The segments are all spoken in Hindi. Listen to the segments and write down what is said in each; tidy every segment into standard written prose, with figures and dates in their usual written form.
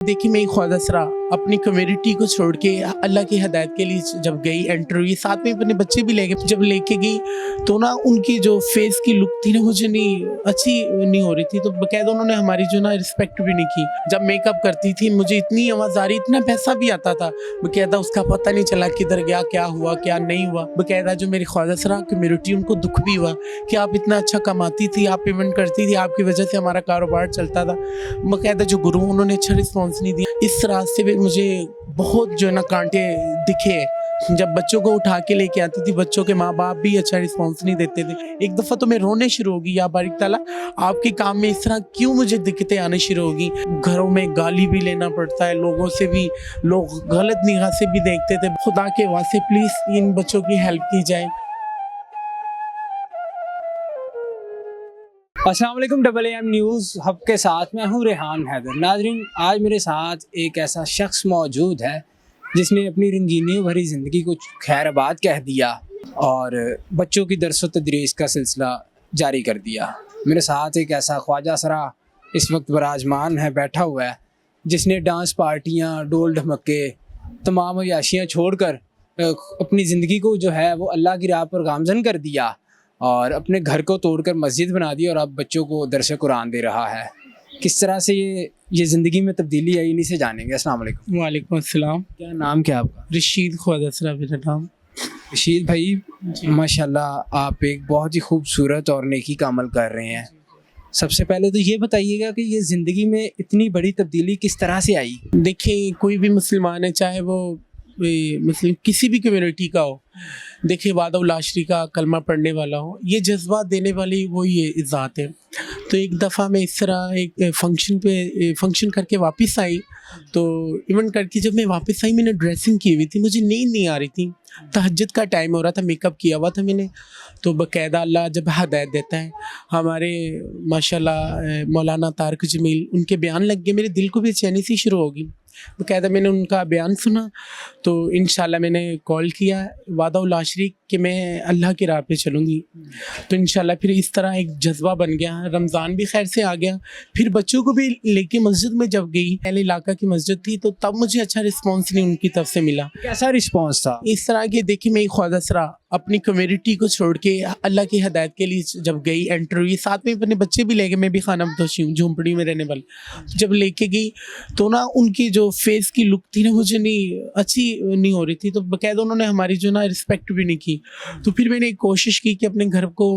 देखिए मैं ख्वाजा सरा अपनी कम्युनिटी को छोड़ के अल्लाह की हिदायत के लिए जब गई एंटर हुई, साथ में अपने बच्चे भी लेके जब लेके गई तो ना उनकी जो फेस की लुक थी ना मुझे नहीं अच्छी नहीं हो रही थी। तो बकायदा उन्होंने हमारी जो ना रिस्पेक्ट भी नहीं की। जब मेकअप करती थी मुझे इतनी आवाज़ आ रही, इतना पैसा भी आता था, बकायदा उसका पता नहीं चला किधर गया, क्या हुआ क्या नहीं हुआ। बकायदा जो मेरी ख्वाजा सरा कम्युनिटी उनको दुख भी हुआ कि आप इतना अच्छा कमाती थी, आप पेमेंट करती थी, आपकी वजह से हमारा कारोबार चलता था। बकायदा जो गुरु उन्होंने अच्छा रिस्पॉन्स नहीं दिया। इस रास्ते पे मुझे बहुत जो है ना कांटे दिखे। जब बच्चों को उठा के लेके आती थी, बच्चों के माँ बाप भी अच्छा रिस्पॉन्स नहीं देते थे। एक दफ़ा तो मैं रोने शुरू होगी, या बारिक ताला आपके काम में इस तरह क्यों मुझे दिक्कतें आने शुरू होगी। घरों में गाली भी लेना पड़ता है, लोगों से भी लोग गलत निगाह से भी देखते थे। खुदा के वास्ते प्लीज़ इन बच्चों की हेल्प की जाए। अस्सलाम वालेकुम, डबल एम न्यूज़ हब के साथ मैं हूं रेहान हैदर। नाजरीन, आज मेरे साथ एक ऐसा शख्स मौजूद है जिसने अपनी रंगीनियों भरी ज़िंदगी को खैराबाद कह दिया और बच्चों की दरस व तदरीस का सिलसिला जारी कर दिया। मेरे साथ एक ऐसा ख्वाजा सरा इस वक्त बराजमान है, बैठा हुआ है, जिसने डांस पार्टियाँ, डोल ढमक्के, तमाम अयाशियाँ छोड़कर अपनी ज़िंदगी को जो है वो अल्लाह की राह पर गामज़न कर दिया और अपने घर को तोड़कर मस्जिद बना दी और अब बच्चों को दर्स कुरान दे रहा है। किस तरह से ये ज़िंदगी में तब्दीली आई, इन्हीं से जानेंगे। अस्सलाम वालेकुम। वालेकुम अस्सलाम। क्या नाम क्या आपका? रशीद ख्वाजा सरा मेरा नाम। रशीद भाई, माशाल्लाह आप एक बहुत ही खूबसूरत और नेकी का अमल कर रहे हैं। सबसे पहले तो ये बताइएगा कि ये ज़िंदगी में इतनी बड़ी तब्दीली किस तरह से आई? देखिए कोई भी मुसलमान है, चाहे वो मुस्लिम किसी भी कम्युनिटी का हो, देखिए वादा शरीक का कलमा पढ़ने वाला हो, ये जज्बात देने वाली वो ये ज़ात है। तो एक दफ़ा मैं इस तरह एक फंक्शन करके वापस आई, तो इवेंट करके जब मैं वापस आई मैंने ड्रेसिंग की हुई थी, मुझे नींद नहीं आ रही थी, तहज्जुद का टाइम हो रहा था, मेकअप किया हुआ था मैंने। तो बाकायदा अल्लाह जब हिदायत देता है, हमारे माशाल्लाह मौलाना तारिक जमील उनके बयान लग गए, मेरे दिल को बेचैनी सी शुरू होगी। बाकायदा मैंने उनका बयान सुना तो इंशाल्लाह मैंने कॉल किया वादा शरीक कि मैं अल्लाह की राह पे चलूँगी। तो इंशाल्लाह फिर इस तरह एक जज्बा बन गया। रमज़ान भी खैर से आ गया, फिर बच्चों को भी लेके मस्जिद में जब गई, पहले इलाका की मस्जिद थी, तो तब मुझे अच्छा रिस्पॉन्स नहीं उनकी तरफ से मिला। कैसा रिस्पॉन्स था? इस तरह के देखिए मैं ख्वाजा सरा अपनी कम्युनिटी को छोड़ के अल्लाह की हिदायत के लिए जब गई एंटर हुई, साथ में अपने बच्चे भी लेके, मैं भी खाना बदोशी हूँ, झोंपड़ी में रहने वाली। जब लेके गई तो ना उनकी जो फेस की लुक थी ना मुझे नहीं अच्छी नहीं हो रही थी। तो बाकायदा उन्होंने हमारी जो ना रिस्पेक्ट भी नहीं की। तो फिर मैंने कोशिश की कि अपने घर को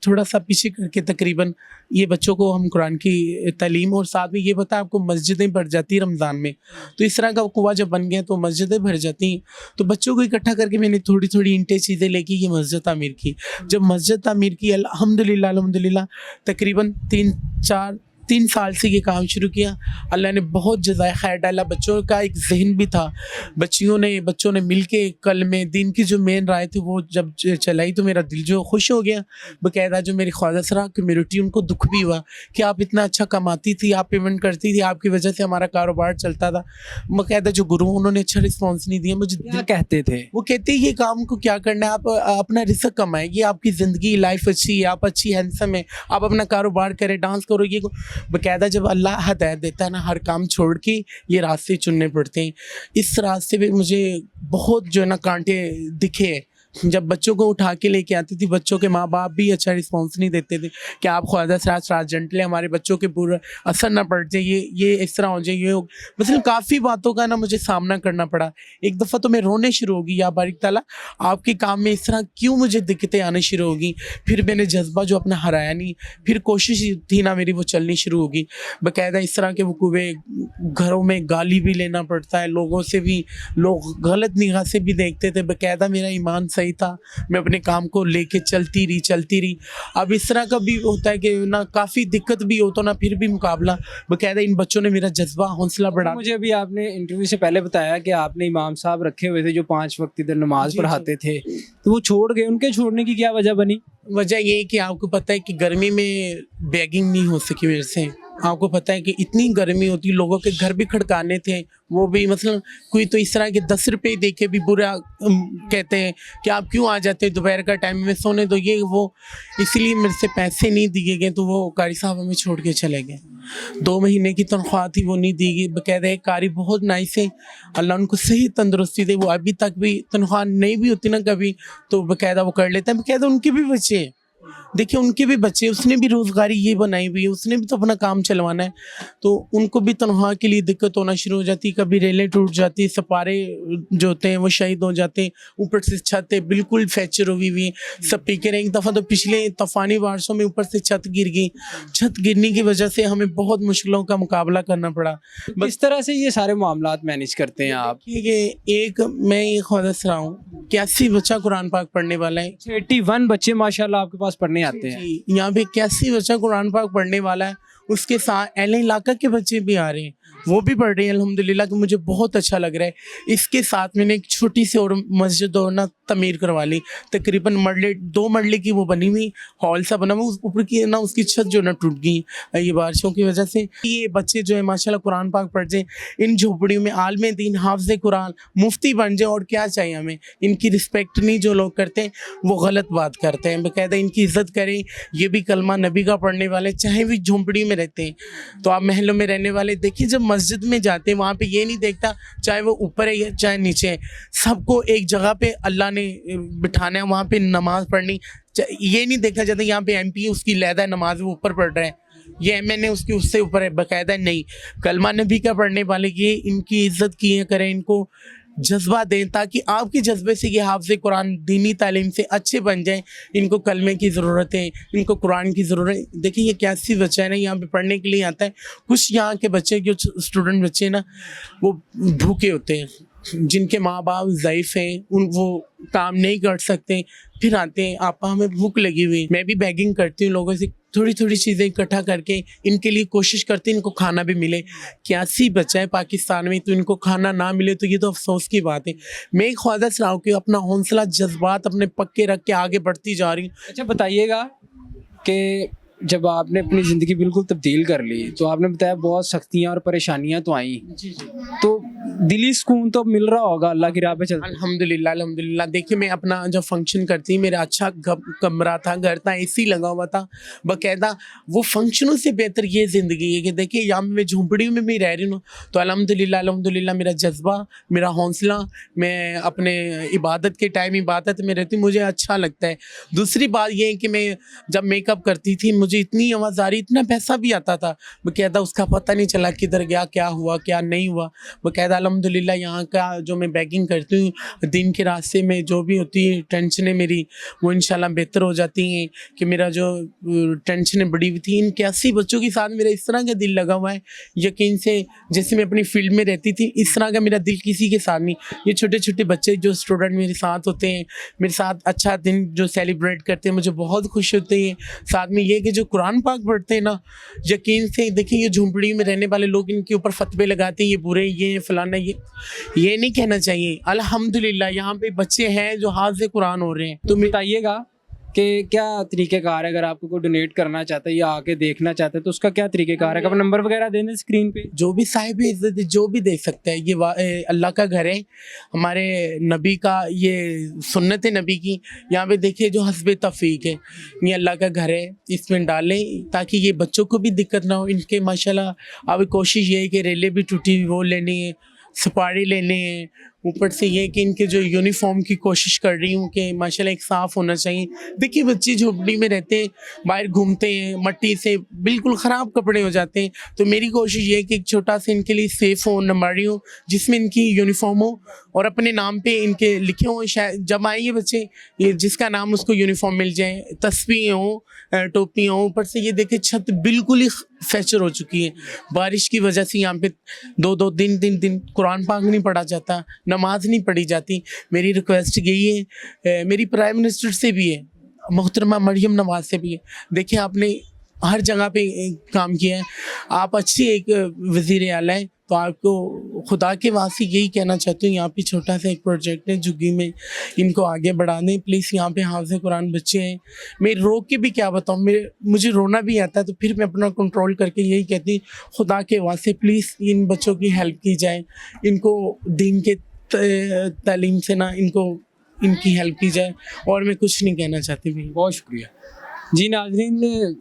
थोड़ा सा पीछे करके तकरीबन ये बच्चों को हम कुरान की तालीम और साथ में ये बता आपको मस्जिदें भर जाती रमज़ान में, तो इस तरह का कुआ जब बन गया तो मस्जिदें भर जाती। तो बच्चों को इकट्ठा करके मैंने थोड़ी थोड़ी ईंटें चीज़ें लेके ये मस्जिद तामीर की। जब मस्जिद तामीर की अल्हम्दुलिल्लाह तकरीबन 3 साल से ये काम शुरू किया। अल्लाह ने बहुत जज़ाए खैर डाला। बच्चों का एक जहन भी था, बच्चों ने मिल के कल में दिन की जो मेन राय थी वो जब चलाई तो मेरा दिल जो खुश हो गया। बाकायदा जो मेरी ख्वाजा सरा कम्युनिटी उनको दुख भी हुआ कि आप इतना अच्छा कमाती थी, आप पेमेंट करती थी, आपकी वजह से हमारा कारोबार चलता था। बाकायदा जो गुरु उन्होंने अच्छा रिस्पॉन्स नहीं दिया। मुझे क्या कहते थे वो? कहते ये काम को क्या करना है, आप अपना रिस्क कमाएगी, आपकी ज़िंदगी लाइफ अच्छी है, आप अच्छी हैंडसम है, आप अपना कारोबार करें, डांस करो। ये बाकायदा जब अल्लाह हिदायत देता है ना, हर काम छोड़ के ये रास्ते चुनने पड़ते हैं। इस रास्ते पे मुझे बहुत जो है ना कांटे दिखे। जब बच्चों को उठा के लेके आती थी, बच्चों के माँ बाप भी अच्छा रिस्पॉन्स नहीं देते थे कि आप ख्वाजा सरा जेंटली हमारे बच्चों के पूरा असर ना पड़ जाए, ये इस तरह हो जाए, ये मतलब काफ़ी बातों का ना मुझे सामना करना पड़ा। एक दफ़ा तो मैं रोने शुरू होगी, या बारिक ताला आपके काम में इस तरह क्यों मुझे दिक्कतें आने शुरू होगी। फिर मैंने जज्बा जो अपना हराया नहीं, फिर कोशिश थी ना मेरी वो चलनी शुरू होगी। बाकायदा इस तरह के वकूवे, घरों में गाली भी लेना पड़ता है, लोगों से भी लोग गलत निगाह से भी देखते थे। बाकायदा मेरा ईमान सही था, मैं अपने काम को लेके चलती रही। अब इस तरह का भी होता है कि ना काफ़ी दिक्कत भी हो तो ना फिर भी मुकाबला। बाकायदा इन बच्चों ने मेरा जज्बा हौसला बढ़ा। मुझे अभी आपने इंटरव्यू से पहले बताया कि आपने इमाम साहब रखे हुए थे जो 5 वक्त इधर नमाज पढ़ाते थे, तो वो छोड़ गए। उनके छोड़ने की क्या वजह बनी? वजह ये है कि आपको पता है कि गर्मी में बैगिंग नहीं हो सकी मेरे से, आपको पता है कि इतनी गर्मी होती, लोगों के घर भी खड़काने थे, वो भी मतलब कोई तो इस तरह के 10 रुपये दे के भी बुरा कहते हैं कि आप क्यों आ जाते हैं दोपहर का टाइम में सोने दो, ये वो, इसलिए मेरे से पैसे नहीं दिए गए। तो वो कारी साहब हमें छोड़ के चले गए। 2 महीने की तनख्वाह थी वो नहीं दी गई। बकायदा एक कारी बहुत नाइस है, अल्लाह उनको सही तंदुरुस्ती दे, वो अभी तक भी तनख्वाह नहीं भी होती ना कभी तो बकायदा वो कर लेते हैं। बकायदा उनके भी बच्चे हैं, देखिए उनके भी बच्चे, उसने भी रोज़गारी ये बनाई हुई है, उसने भी तो अपना काम चलवाना है, तो उनको भी तनख्वाह के लिए दिक्कत होना शुरू हो जाती। कभी रेलें टूट जाती, सपारे जो होते हैं वो शहीद हो जाते हैं, ऊपर से छतें बिल्कुल फ्रैक्चर हुई हुई हैं। सब पी के एक दफ़ा तो पिछले तूफ़ानी बारिशों में ऊपर से छत गिर गई। छत गिरने की वजह से हमें बहुत मुश्किलों का मुकाबला करना पड़ा। किस तरह से ये सारे मामलात मैनेज करते हैं आप? ये एक मैं ये खुद दस रहा हूँ कि 80 बच्चा कुरान पाक पढ़ने वाला है। 81 बच्चे माशाल्लाह आपके पास पढ़ने आते हैं। जी, यहाँ पे 81 बच्चा कुरान पाक पढ़ने वाला है, उसके साथ अहले इलाका के बच्चे भी आ रहे हैं, वो भी पढ़ रहे हैं अल्हम्दुलिल्लाह, कि मुझे बहुत अच्छा लग रहा है। इसके साथ मैंने एक छोटी सी और मस्जिद और ना तमीर करवा ली, तकरीबन मरले 2 मरले की वो बनी हुई, हॉल सा बना हुआ, ऊपर की ना उसकी छत जो ना टूट गई ये बारिशों की वजह से। ये बच्चे जो है माशाल्लाह कुरान पाक पढ़ जाए, इन झोपड़ियों में आलमे दीन हाफ़िज़े कुरान मुफ्ती बन जाए, और क्या चाहिए हमें। इनकी रिस्पेक्ट नहीं जो लोग करते हैं वो गलत बात करते हैं, बाकायदा इनकी इज़्ज़त करें। ये भी कलमा नबी का पढ़ने वाले, चाहे भी झोंपड़ी में रहते हैं, तो आप महलों में रहने वाले देखिए, जब मस्जिद में जाते हैं वहाँ पे ये नहीं देखता चाहे वो ऊपर है या चाहे नीचे है, सबको एक जगह पे अल्लाह ने बिठाना है, वहाँ पे नमाज पढ़नी। ये नहीं देखा जाता यहाँ पे MP उसकी लैदा नमाज वो ऊपर पढ़ रहा है, ये MNA उसकी उससे ऊपर है, बाकायदा नहीं। कलमा नबी का पढ़ने वाले की इनकी इज्जत किए करें, इनको जज्बा दें, ताकि आपके जज्बे से ये हाफ़िज़े कुरान दीनी तालीम से अच्छे बन जाएं। इनको कलमे की ज़रूरत है, इनको कुरान की ज़रूरत है। देखिए ये कैसी बच्चा है ना, यहाँ पे पढ़ने के लिए आता है। कुछ यहाँ के बच्चे जो स्टूडेंट बच्चे ना वो भूखे होते हैं, जिनके माँ बाप ज़ईफ़ हैं, वो काम नहीं कर सकते, फिर आते हैं, आपा हमें भूख लगी हुई। मैं भी बैगिंग करती हूँ लोगों से, थोड़ी थोड़ी चीज़ें इकट्ठा करके इनके लिए कोशिश करते हैं इनको खाना भी मिले। 81 बच्चा है पाकिस्तान में, तो इनको खाना ना मिले तो ये तो अफसोस की बात है। मैं एक ख्वाजा से रहा हूँ कि अपना हौसला जज्बात अपने पक्के रख के आगे बढ़ती जा रही हूँ। अच्छा बताइएगा कि जब आपने अपनी ज़िंदगी बिल्कुल तब्दील कर ली, तो आपने बताया बहुत सख्तियाँ और परेशानियाँ तो आई, तो दिली सुकून तो मिल रहा होगा अल्लाह की राह पे चलते? अल्हम्दुलिल्लाह अल्हम्दुलिल्लाह। देखिए मैं अपना जब फंक्शन करती, मेरा अच्छा कमरा था, घर था, AC लगा हुआ था, बाकायदा वो फंक्शनों से बेहतर ये ज़िंदगी है कि देखिए यहाँ मैं झोंपड़ी में भी रह रही हूँ, तो अल्हम्दुलिल्लाह अल्हम्दुलिल्लाह मेरा जज्बा, मेरा हौसला, मैं अपने इबादत के टाइम इबादत में रहती, मुझे अच्छा लगता है। दूसरी बात ये है कि मैं जब मेकअप करती थी मुझे इतनी आवाज़ आ रही, इतना पैसा भी आता था, बाकायदा उसका पता नहीं चला किधर गया, क्या हुआ क्या नहीं हुआ। बाकायदा अल्हम्दुलिल्लाह यहाँ का जो मैं बैगिंग करती हूँ, दिन के रास्ते में जो भी होती है टेंशनें मेरी, वो इंशाल्लाह बेहतर हो जाती हैं। कि मेरा जो टेंशनें बड़ी हुई थी, इन 81 बच्चों के साथ मेरा इस तरह का दिल लगा हुआ है, यकीन से जैसे मैं अपनी फील्ड में रहती थी इस तरह का मेरा दिल किसी के साथ नहीं। ये छोटे छोटे बच्चे जो स्टूडेंट मेरे साथ होते हैं, मेरे साथ अच्छा दिन जो सेलिब्रेट करते हैं, मुझे बहुत खुश होते हैं। साथ में ये कि जो कुरान पाक पढ़ते हैं ना, यकीन से देखिए ये झोंपड़ी में रहने वाले लोग इनके ऊपर फतवे लगाते हैं, ये बुरे, ये फलाना, ये नहीं कहना चाहिए। अल्हम्दुलिल्लाह यहाँ पे बच्चे हैं जो हाफ़िज़े कुरान हो रहे हैं। तो बताइएगा कि क्या तरीक़ेकार है, अगर आपको कोई डोनेट करना चाहता है या आके देखना चाहता है तो उसका क्या तरीक़ेकार है? अपना नंबर वगैरह दे दें स्क्रीन पे। जो भी साहिब इज़्ज़त जो भी देख सकता है, ये अल्लाह का घर है, हमारे नबी का, ये सुन्नत नबी की। यहाँ पे देखिए जो हस्बे तौफ़ीक है, ये अल्लाह का घर है, इसमें डालें ताकि ये बच्चों को भी दिक्कत ना हो। इनके माशाल्लाह अब कोशिश ये है कि रेले भी टूटी हुई वो लेनी है, सुपारी लेने हैं, ऊपर से ये कि इनके जो यूनिफॉर्म की कोशिश कर रही हूँ कि माशाल्लाह एक साफ़ होना चाहिए। देखिए बच्चे झोपड़ी में रहते हैं, बाहर घूमते हैं, मट्टी से बिल्कुल ख़राब कपड़े हो जाते हैं, तो मेरी कोशिश ये है कि एक छोटा सा इनके लिए सेफ़ हो, नंबरी हो, जिसमें इनकी यूनिफॉर्म हो और अपने नाम पे इनके लिखे हों। शायद जब आएंगे बच्चे, ये जिसका नाम उसको यूनिफॉर्म मिल जाए, तस्बीहें हों, टोपियाँ हों। ऊपर से ये देखिए छत बिल्कुल ही फ्रैक्चर हो चुकी है, बारिश की वजह से यहाँ पे 2-2 दिन कुरान पाक नहीं पढ़ा जाता, नमाज नहीं पढ़ी जाती। मेरी रिक्वेस्ट यही है, मेरी प्राइम मिनिस्टर से भी है, मोहतरमा मरियम नवाज से भी है। देखिए आपने हर जगह पे काम किया है, आप अच्छी एक वज़ीर आला हैं, तो तो आपको खुदा के वास्ते यही कहना चाहती हूँ, यहाँ पे छोटा सा एक प्रोजेक्ट है झुग्गी में, इनको आगे बढ़ा दें प्लीज़। यहाँ पे हाफ़िज़ कुरान बच्चे हैं, मैं रोक के भी क्या बताऊँ, मुझे रोना भी आता है, तो फिर मैं अपना कंट्रोल करके यही कहती हूँ खुदा के वास्ते प्लीज़ इन बच्चों की हेल्प की जाए, इनको दीन के तालीम से ना इनकी हेल्प की जाए, और मैं कुछ नहीं कहना चाहती भी। बहुत शुक्रिया जी। नाज़रीन,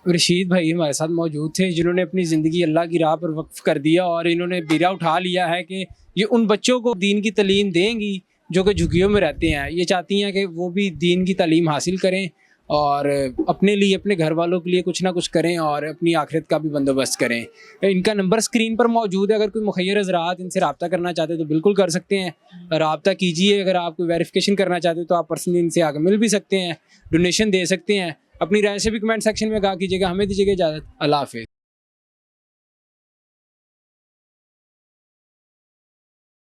रशीद भाई हमारे साथ मौजूद थे जिन्होंने अपनी ज़िंदगी अल्लाह की राह पर वक्फ़ कर दिया, और इन्होंने बीरा उठा लिया है कि ये उन बच्चों को दीन की तालीम देंगी जो कि झुग्गियों में रहते हैं। ये चाहती हैं कि वो भी दीन की तालीम हासिल करें और अपने लिए, अपने घर वालों के लिए कुछ ना कुछ करें और अपनी आखिरत का भी बंदोबस्त करें। इनका नंबर स्क्रीन पर मौजूद है, अगर कोई मुखय्यर हज़रात इनसे रब्ता करना चाहते हैं तो बिल्कुल कर सकते हैं, रब्ता कीजिए। अगर आप कोई वेरिफिकेशन करना चाहते हो तो आप पर्सनली इनसे आगे मिल भी सकते हैं, डोनेशन दे सकते हैं। अपनी राय से भी कमेंट सेक्शन में कहा कीजिएगा। हमें दीजिएगा इजाज़त। अल्लाह हाफ़िज़।